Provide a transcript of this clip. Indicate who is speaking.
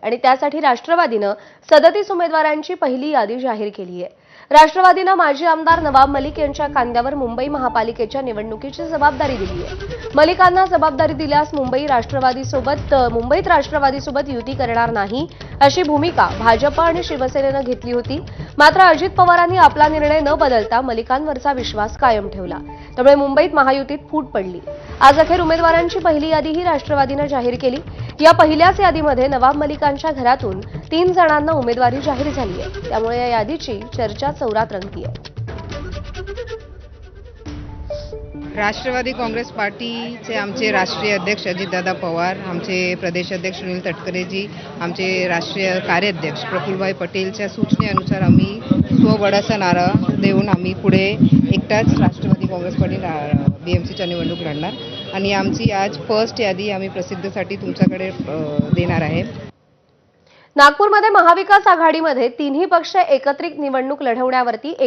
Speaker 1: आणि त्यासाठी राष्ट्रवादीनं 37 उमेदवारांची पहिली यादी जाहीर केली आहे। राष्ट्रवादीनं माजी आमदार नवाब मलिक यांच्या खांद्यावर मुंबई महापालिकेच्या निवडणुकीची जबाबदारी दिली आहे। मलिकांना जबाबदारी दिल्यास मुंबईत राष्ट्रवादीसोबत युती करणार नाही अशी भूमिका भाजप आणि शिवसेनेनं घेतली होती। मात्र अजित पवारांनी आपला निर्णय न बदलता मलिकांवरचा विश्वास कायम ठेवला, त्यामुळे मुंबईत महायुतीत फूट पडली। आज अखेर उमेदवारांची पहिली यादीही राष्ट्रवादीनं जाहीर केली। या पहिल्याच यादीमध्ये नवाब मलिकांच्या घरातून 3 जणांना उमेदवारी जाहीर झाली आहे, त्यामुळे या यादीची चर्चा जोरात रंगतीये।
Speaker 2: राष्ट्रवादी काँग्रेस पार्टीचे आमचे राष्ट्रीय अध्यक्ष अजितदादा पवार, आमचे प्रदेश अध्यक्ष सुनील तटकरेजी, आमचे राष्ट्रीय कार्याध्यक्ष प्रफुल्लभाई पटेलच्या सूचनेनुसार आम्ही स्वबळाचा नारा देऊन आम्ही पुढे एकटाच राष्ट्रवादी काँग्रेस पार्टी BMCच्या निवडणूक लढणार आणि आमची आज फर्स्ट यादी आम्ही प्रसिद्धीसाठी तुमच्याकडे देणार आहे।
Speaker 1: नागपूरमध्ये महाविकास आघाडीमध्ये तिन्ही पक्ष एकत्रित निवडणूक लढवण्यावरती